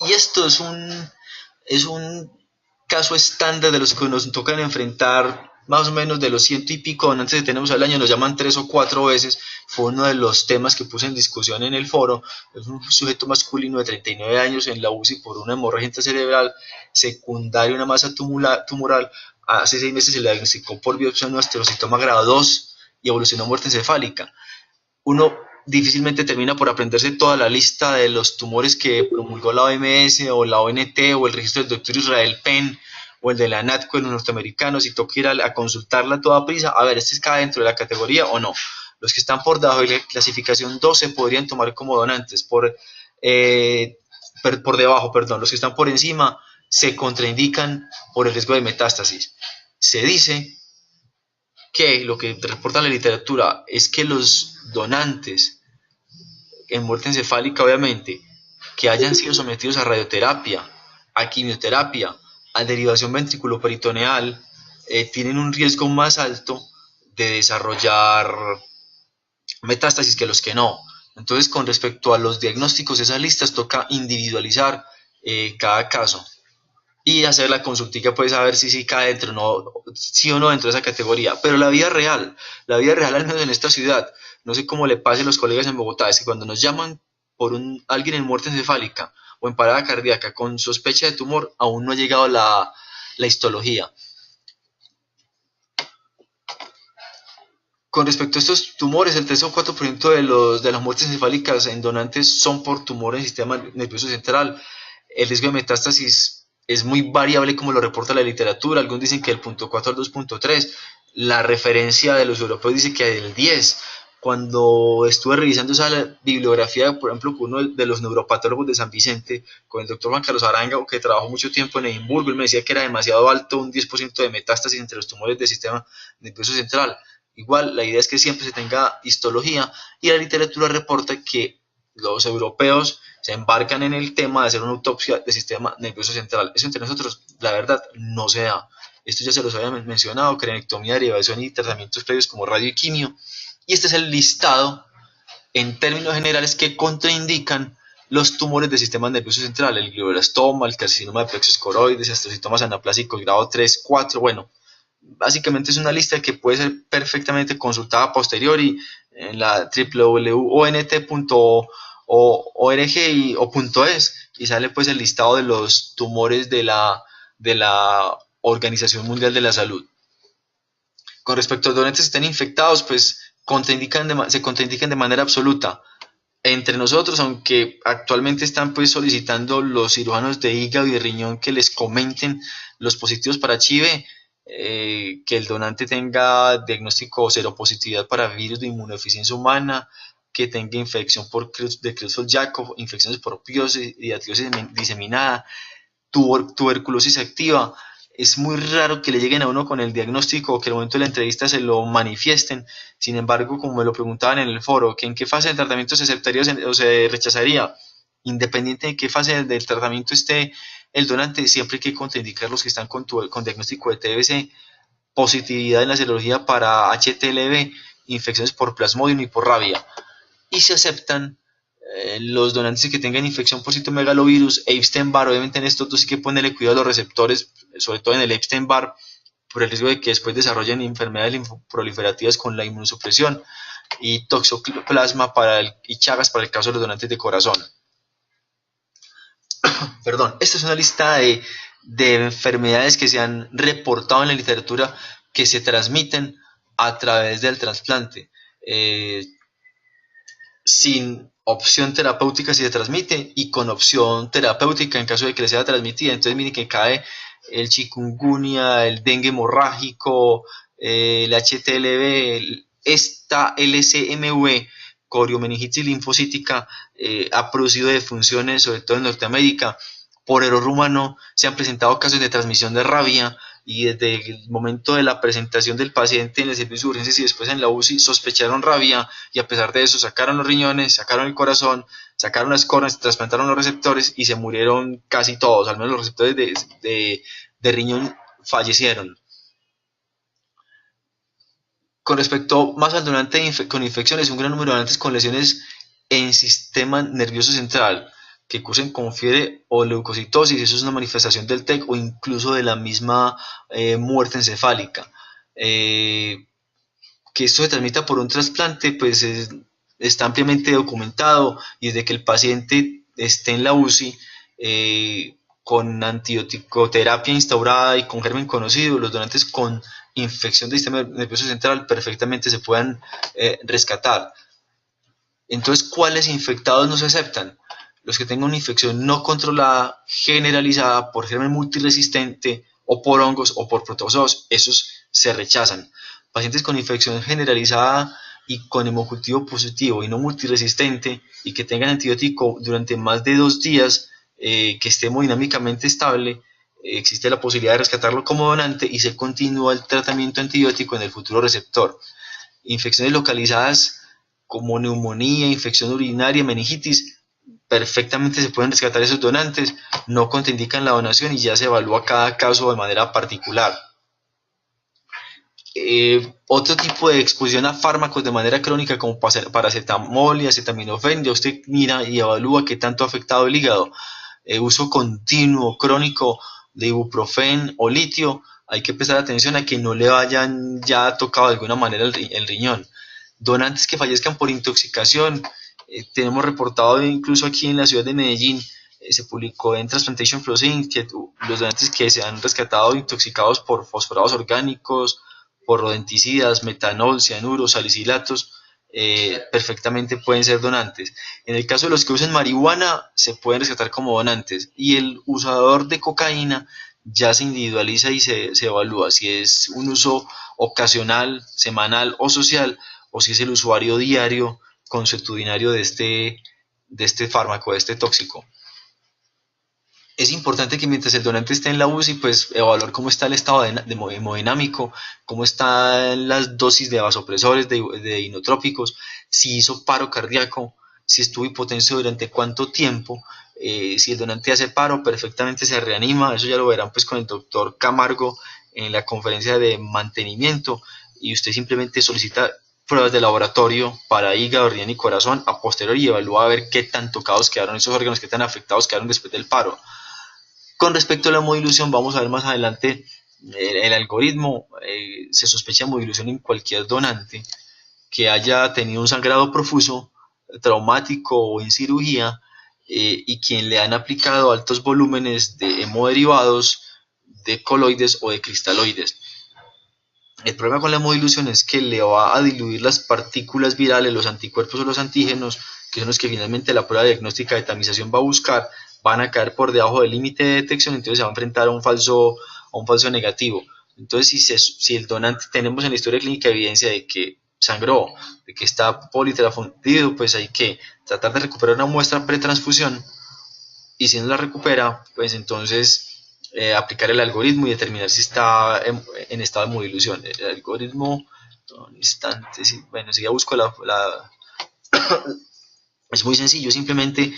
Y esto es un caso estándar de los que nos tocan enfrentar más o menos de los ciento y pico donantes que tenemos al año, nos llaman 3 o 4 veces. Fue uno de los temas que puse en discusión en el foro. Es un sujeto masculino de 39 años en la UCI por una hemorragia intracerebral secundaria a una masa tumoral. Hace 6 meses se le diagnosticó por biopsia un asterocitoma grado 2 y evolucionó a muerte encefálica. Uno difícilmente termina por aprenderse toda la lista de los tumores que promulgó la OMS o la ONT o el registro del doctor Israel Penn o el de la NATCO en los norteamericanos, y toca ir a consultarla a toda prisa, a ver, ¿este cae dentro de la categoría o no? Los que están por debajo de la clasificación 2 se podrían tomar como donantes, por debajo, perdón, los que están por encima se contraindican por el riesgo de metástasis. Se dice que lo que reporta la literatura es que los donantes en muerte encefálica, obviamente, que hayan sido sometidos a radioterapia, a quimioterapia, a derivación ventriculoperitoneal, tienen un riesgo más alto de desarrollar metástasis que los que no. Entonces, con respecto a los diagnósticos, esas listas toca individualizar cada caso y hacer la consultica, pues a ver si cae dentro, no, sí o no dentro de esa categoría. Pero la vida real, al menos en esta ciudad, no sé cómo le pase a los colegas en Bogotá, es que cuando nos llaman por alguien en muerte encefálica o en parada cardíaca con sospecha de tumor, aún no ha llegado la histología. Con respecto a estos tumores, el 3 o 4% de las muertes encefálicas en donantes son por tumores del sistema nervioso central. El riesgo de metástasis es muy variable, como lo reporta la literatura. Algunos dicen que del 0.4 al 2.3. La referencia de los europeos dice que del 10. Cuando estuve revisando esa bibliografía, por ejemplo, con uno de los neuropatólogos de San Vicente, con el doctor Juan Carlos Aranga, que trabajó mucho tiempo en Edimburgo, él me decía que era demasiado alto un 10% de metástasis entre los tumores del sistema nervioso central. Igual, la idea es que siempre se tenga histología, y la literatura reporta que los europeos se embarcan en el tema de hacer una autopsia del sistema nervioso central. Eso entre nosotros, la verdad, no se da. Esto ya se los había mencionado: crenectomía, derivación y tratamientos previos como radio y quimio. Y este es el listado, en términos generales, que contraindican los tumores del sistema nervioso central: el glioblastoma, el carcinoma de plexus coroides, astrocitomas anaplásicos grado 3, 4, bueno. Básicamente es una lista que puede ser perfectamente consultada a posteriori en la www.ont.org o .es, y sale pues el listado de los tumores de la Organización Mundial de la Salud. Con respecto a donantes que estén infectados, pues se contraindican de manera absoluta. Entre nosotros, aunque actualmente están pues solicitando los cirujanos de hígado y de riñón que les comenten los positivos para HIV, que el donante tenga diagnóstico o seropositividad para virus de inmunodeficiencia humana, que tenga infección de Creutzfeldt-Jakob, infecciones por piosis y datidosis diseminada, tuberculosis activa. Es muy raro que le lleguen a uno con el diagnóstico o que al momento de la entrevista se lo manifiesten. Sin embargo, como me lo preguntaban en el foro, que en qué fase del tratamiento se aceptaría o se rechazaría, independiente de qué fase del tratamiento esté el donante, siempre hay que contraindicar los que están con diagnóstico de TBC, positividad en la serología para HTLV, infecciones por plasmodium y por rabia. Y se aceptan los donantes que tengan infección por citomegalovirus, Epstein-Barr. Obviamente en estos dos sí que ponerle cuidado a los receptores, sobre todo en el Epstein-Barr, por el riesgo de que después desarrollen enfermedades linfoproliferativas con la inmunosupresión, y toxoplasma y Chagas para el caso de los donantes de corazón. Perdón, esta es una lista de enfermedades que se han reportado en la literatura que se transmiten a través del trasplante. Sin opción terapéutica si se transmite, y con opción terapéutica en caso de que le sea transmitida. Entonces miren que cae el chikungunya, el dengue hemorrágico, el HTLV, esta LCMV, coriomeningitis linfocítica, ha producido defunciones, sobre todo en Norteamérica. por error humano se han presentado casos de transmisión de rabia y desde el momento de la presentación del paciente en el servicio de urgencias y después en la UCI sospecharon rabia y a pesar de eso sacaron los riñones, sacaron el corazón, sacaron las córneas, trasplantaron los receptores y se murieron casi todos, al menos los receptores de riñón fallecieron. Con respecto más al donante con infecciones, un gran número de donantes con lesiones en sistema nervioso central que cursen con fiebre o leucocitosis, eso es una manifestación del TEC o incluso de la misma muerte encefálica. Que esto se transmita por un trasplante, pues está ampliamente documentado y desde que el paciente esté en la UCI, con antibiótico-terapia instaurada y con germen conocido, los donantes con infección del sistema nervioso central perfectamente se puedan rescatar. Entonces, ¿cuáles infectados no se aceptan? Los que tengan una infección no controlada, generalizada por germen multiresistente o por hongos o por protozoos, esos se rechazan. Pacientes con infección generalizada y con hemocultivo positivo y no multiresistente y que tengan antibiótico durante más de 2 días, que esté hemodinámicamente estable, existe la posibilidad de rescatarlo como donante y se continúa el tratamiento antibiótico en el futuro receptor. Infecciones localizadas como neumonía, infección urinaria, meningitis, perfectamente se pueden rescatar esos donantes, no contraindican la donación y ya se evalúa cada caso de manera particular. Otro tipo de exposición a fármacos de manera crónica como paracetamol y acetaminofén, ya usted mira y evalúa qué tanto ha afectado el hígado. Uso continuo, crónico de ibuprofén o litio, hay que prestar atención a que no le vayan ya tocado de alguna manera el riñón. Donantes que fallezcan por intoxicación, tenemos reportado incluso aquí en la ciudad de Medellín, se publicó en Transplantation Plus Inc. que los donantes que se han rescatado intoxicados por fosforados orgánicos, por rodenticidas, metanol, cianuro, salicilatos, perfectamente pueden ser donantes. En el caso de los que usen marihuana, se pueden rescatar como donantes. Y el usador de cocaína ya se individualiza y se evalúa si es un uso ocasional, semanal o social, o si es el usuario diario consuetudinario de este fármaco, de este tóxico. Es importante que mientras el donante esté en la UCI, pues evaluar cómo está el estado hemodinámico, cómo están las dosis de vasopresores, de inotrópicos, si hizo paro cardíaco, si estuvo hipotenso durante cuánto tiempo, si el donante hace paro, perfectamente se reanima, eso ya lo verán pues con el doctor Camargo en la conferencia de mantenimiento, y usted simplemente solicita pruebas de laboratorio para hígado, riñón y corazón a posteriori y evalúa a ver qué tan tocados quedaron esos órganos, qué tan afectados quedaron después del paro. Con respecto a la hemodilución, vamos a ver más adelante el algoritmo. Se sospecha hemodilución en cualquier donante que haya tenido un sangrado profuso, traumático o en cirugía, y quien le han aplicado altos volúmenes de hemoderivados, de coloides o de cristaloides. El problema con la hemodilución es que le va a diluir las partículas virales, los anticuerpos o los antígenos, que son los que finalmente la prueba diagnóstica de tamización va a buscar, van a caer por debajo del límite de detección, entonces se va a enfrentar a un falso negativo. Entonces, si el donante tenemos en la historia clínica evidencia de que sangró, de que está politrafundido, pues hay que tratar de recuperar una muestra pretransfusión, y si no la recupera, pues entonces aplicar el algoritmo y determinar si está en estado de hemodilución. El algoritmo, un instante, sí, bueno, si ya busco es muy sencillo, simplemente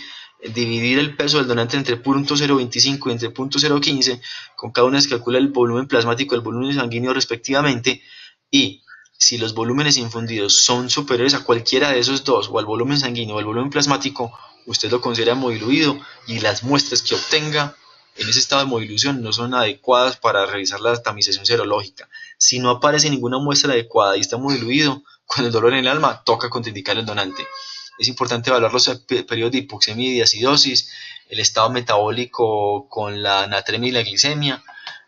dividir el peso del donante entre 0.025 y entre 0.015, con cada una se calcula el volumen plasmático y el volumen sanguíneo respectivamente, y si los volúmenes infundidos son superiores a cualquiera de esos dos, o al volumen sanguíneo o al volumen plasmático, usted lo considera hemodiluido y las muestras que obtenga en ese estado de hemodilución no son adecuadas para realizar la tamización serológica. Si no aparece ninguna muestra adecuada y está hemodiluido, con el dolor en el alma, toca contraindicar el donante. Es importante evaluar los periodos de hipoxemia y de acidosis, el estado metabólico con la natremia y la glicemia,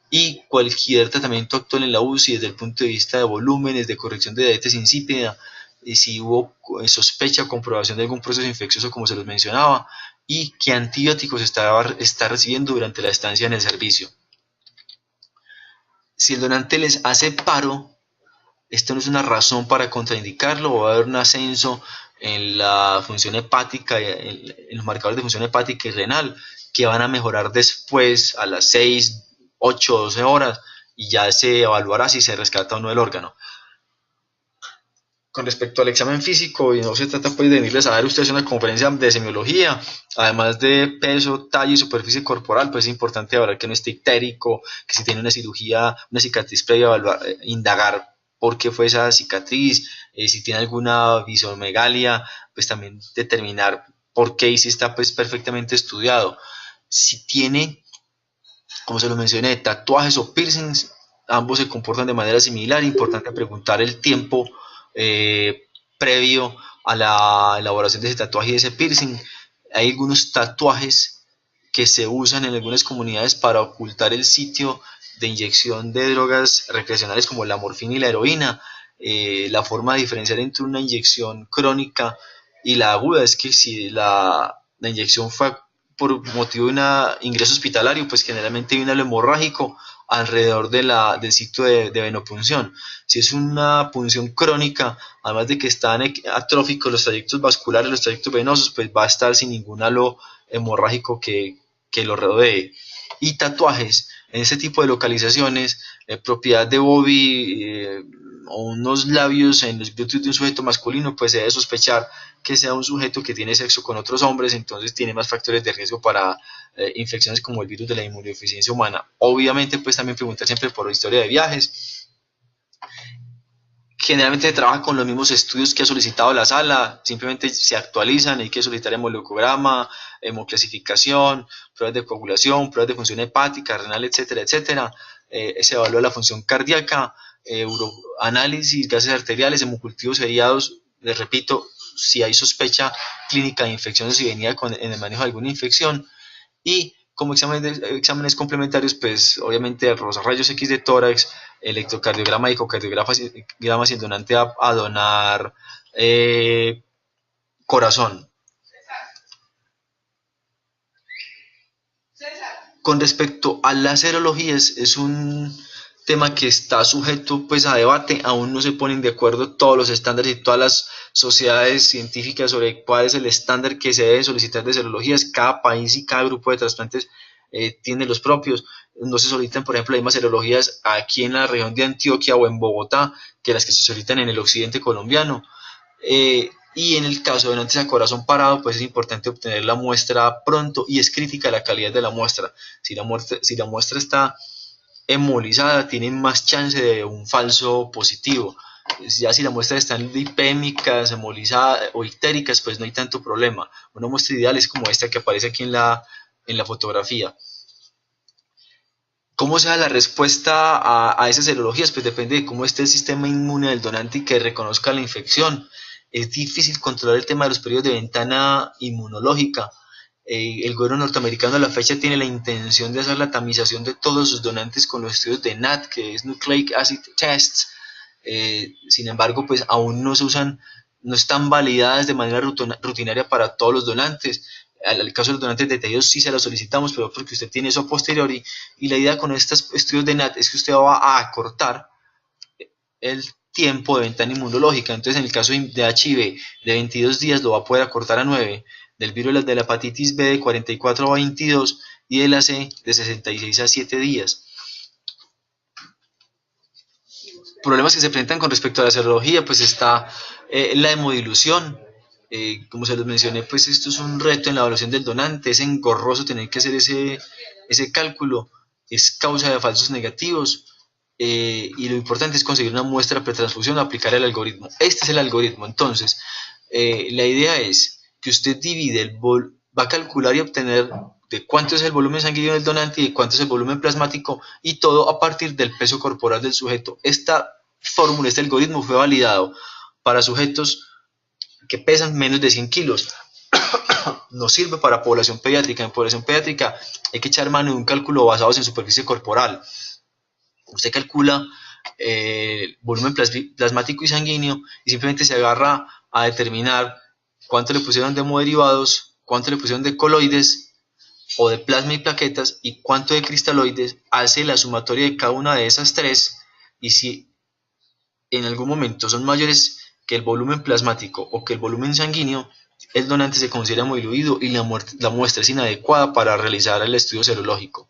y cualquier tratamiento actual en la UCI desde el punto de vista de volúmenes, de corrección de diabetes insípida, y si hubo sospecha o comprobación de algún proceso infeccioso como se los mencionaba, y qué antibióticos está recibiendo durante la estancia en el servicio. Si el donante les hace paro, esto no es una razón para contraindicarlo, o va a haber un ascenso en la función hepática, en los marcadores de función hepática y renal, que van a mejorar después a las 6, 8, 12 horas y ya se evaluará si se rescata o no el órgano. Con respecto al examen físico, y no se trata pues de venirles a dar ustedes una conferencia de semiología, además de peso, talla y superficie corporal, pues es importante evaluar que no esté ictérico, que si tiene una cirugía, una cicatriz previa, indagar por qué fue esa cicatriz, si tiene alguna visomegalia, pues también determinar por qué y si está pues perfectamente estudiado. Si tiene, como se lo mencioné, tatuajes o piercings, ambos se comportan de manera similar. Importante preguntar el tiempo previo a la elaboración de ese tatuaje y de ese piercing. Hay algunos tatuajes que se usan en algunas comunidades para ocultar el sitio de inyección de drogas recreacionales como la morfina y la heroína. La forma de diferenciar entre una inyección crónica y la aguda es que si la inyección fue por motivo de un ingreso hospitalario, pues generalmente hay un halo hemorrágico alrededor del sitio de venopunción. Si es una punción crónica, además de que están atróficos los trayectos vasculares, los trayectos venosos, pues va a estar sin ningún halo hemorrágico que lo rodee. Y tatuajes, en este tipo de localizaciones, propiedad de Bobby o unos labios en los glúteos de un sujeto masculino, pues se debe sospechar que sea un sujeto que tiene sexo con otros hombres, entonces tiene más factores de riesgo para infecciones como el virus de la inmunodeficiencia humana. Obviamente, pues también preguntar siempre por la historia de viajes. Generalmente se trabaja con los mismos estudios que ha solicitado la sala, simplemente se actualizan, hay que solicitar hemoleucograma, hemoclasificación, pruebas de coagulación, pruebas de función hepática, renal, etcétera, etcétera. Se evalúa la función cardíaca, análisis, gases arteriales, hemocultivos seriados, les repito, si hay sospecha clínica de infección o si venía en el manejo de alguna infección. Y como exámenes complementarios, pues obviamente los rayos X de tórax, electrocardiograma y ecocardiograma si el donante a donar corazón. Con respecto a las serologías, es un tema que está sujeto pues a debate, aún no se ponen de acuerdo todos los estándares y todas las sociedades científicas sobre cuál es el estándar que se debe solicitar de serologías. Cada país y cada grupo de trasplantes tiene los propios. No se solicitan, por ejemplo, las mismas serologías aquí en la región de Antioquia o en Bogotá que las que se solicitan en el occidente colombiano. Y en el caso de donantes a corazón parado, pues es importante obtener la muestra pronto y es crítica la calidad de la muestra. Si la muestra está hemolizada, tienen más chance de un falso positivo. Ya si la muestra está lipémicas, hemolizadas o ictéricas, pues no hay tanto problema. Una muestra ideal es como esta que aparece aquí en la fotografía. ¿Cómo sea la respuesta a esas serologías? Pues depende de cómo esté el sistema inmune del donante y que reconozca la infección. Es difícil controlar el tema de los periodos de ventana inmunológica. El gobierno norteamericano a la fecha tiene la intención de hacer la tamización de todos sus donantes con los estudios de NAT, que es Nucleic Acid Tests. Sin embargo, pues aún no se usan, no están validadas de manera rutinaria para todos los donantes. Al caso de los donantes de tejidos sí se lo solicitamos, pero porque usted tiene eso a posteriori. Y la idea con estos estudios de NAT es que usted va a acortar el tiempo de ventana inmunológica. Entonces, en el caso de HIV de 22 días lo va a poder acortar a 9, del virus de la hepatitis B de 44 a 22 y de la C de 66 a 7 días. Problemas que se presentan con respecto a la serología, pues está la hemodilución. Como se los mencioné, pues esto es un reto en la evaluación del donante, es engorroso tener que hacer ese cálculo, es causa de falsos negativos. Y lo importante es conseguir una muestra pretransfusión, aplicar el algoritmo. Este es el algoritmo. Entonces, la idea es que usted divide, va a calcular y obtener de cuánto es el volumen sanguíneo del donante y de cuánto es el volumen plasmático, y todo a partir del peso corporal del sujeto. Esta fórmula, este algoritmo fue validado para sujetos que pesan menos de 100 kilos. No sirve para población pediátrica. En población pediátrica hay que echar mano de un cálculo basado en superficie corporal. Usted calcula volumen plasmático y sanguíneo y simplemente se agarra a determinar cuánto le pusieron de hemoderivados, cuánto le pusieron de coloides o de plasma y plaquetas y cuánto de cristaloides, hace la sumatoria de cada una de esas tres, y si en algún momento son mayores que el volumen plasmático o que el volumen sanguíneo, el donante se considera muy diluido y la muestra es inadecuada para realizar el estudio serológico.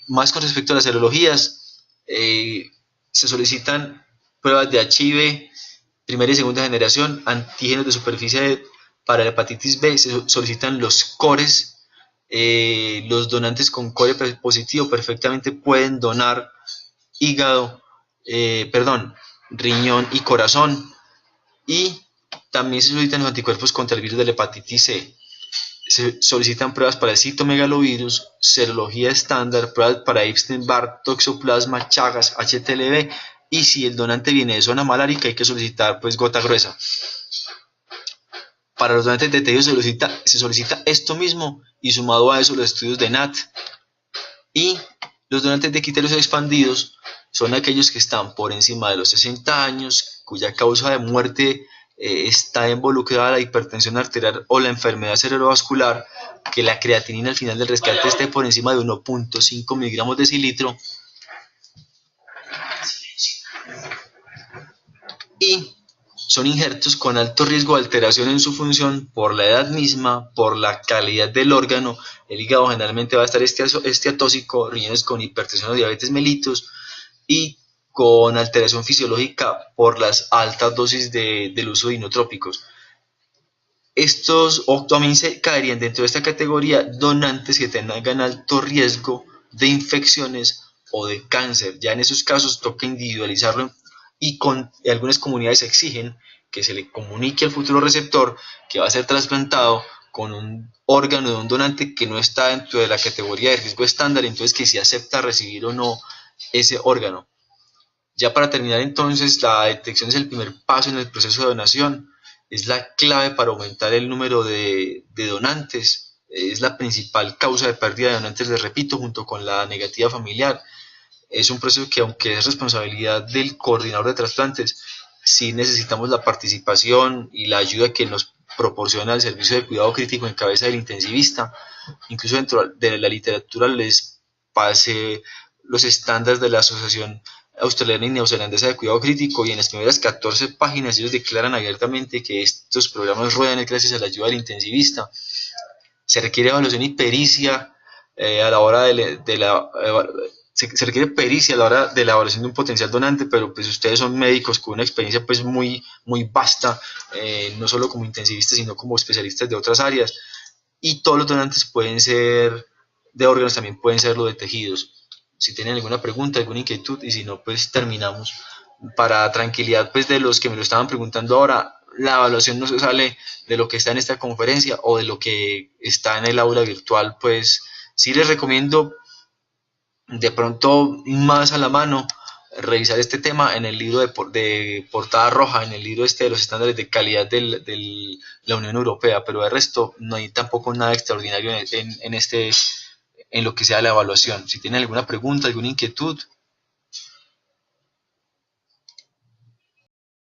Más con respecto a las serologías, se solicitan pruebas de HIV, primera y segunda generación, antígenos de superficie para la hepatitis B, se solicitan los cores. Los donantes con core positivo perfectamente pueden donar hígado, riñón y corazón. Y también se solicitan los anticuerpos contra el virus de la hepatitis C. Se solicitan pruebas para el citomegalovirus, serología estándar, pruebas para Epstein-Barr, toxoplasma, Chagas, HTLV, y si el donante viene de zona malárica hay que solicitar pues gota gruesa. Para los donantes de tejido se solicita esto mismo y sumado a eso los estudios de NAT. Y los donantes de quiteros expandidos son aquellos que están por encima de los 60 años, cuya causa de muerte está involucrada la hipertensión arterial o la enfermedad cerebrovascular, que la creatinina al final del rescate esté por encima de 1.5 miligramos de decilitro. Y son injertos con alto riesgo de alteración en su función por la edad misma, por la calidad del órgano. El hígado generalmente va a estar esteatóxico, riñones con hipertensión o diabetes mellitus y con alteración fisiológica por las altas dosis del uso de inotrópicos. Estos también se caerían dentro de esta categoría donantes que tengan alto riesgo de infecciones o de cáncer. Ya en esos casos toca individualizarlo y algunas comunidades exigen que se le comunique al futuro receptor que va a ser trasplantado con un órgano de un donante que no está dentro de la categoría de riesgo estándar, entonces que si acepta recibir o no ese órgano. Ya para terminar entonces, la detección es el primer paso en el proceso de donación, es la clave para aumentar el número de donantes, es la principal causa de pérdida de donantes, les repito, junto con la negativa familiar. Es un proceso que, aunque es responsabilidad del coordinador de trasplantes, sí necesitamos la participación y la ayuda que nos proporciona el servicio de cuidado crítico en cabeza del intensivista. Incluso dentro de la literatura les pasé los estándares de la Asociación Australiana y Neozelandesa de Cuidado Crítico, y en las primeras 14 páginas ellos declaran abiertamente que estos programas ruedan gracias a la ayuda del intensivista. Se requiere evaluación y pericia a la hora se requiere pericia a la hora de la evaluación de un potencial donante, pero pues ustedes son médicos con una experiencia pues muy vasta, no solo como intensivistas sino como especialistas de otras áreas, y todos los donantes pueden ser de órganos, también pueden ser los de tejidos. Si tienen alguna pregunta, alguna inquietud, y si no, pues terminamos. Para tranquilidad pues de los que me lo estaban preguntando ahora, la evaluación no se sale de lo que está en esta conferencia o de lo que está en el aula virtual. Pues sí les recomiendo de pronto más a la mano revisar este tema en el libro de portada roja, en el libro de los estándares de calidad de la Unión Europea, pero de resto no hay tampoco nada extraordinario en lo que sea la evaluación. Si tienen alguna pregunta, alguna inquietud,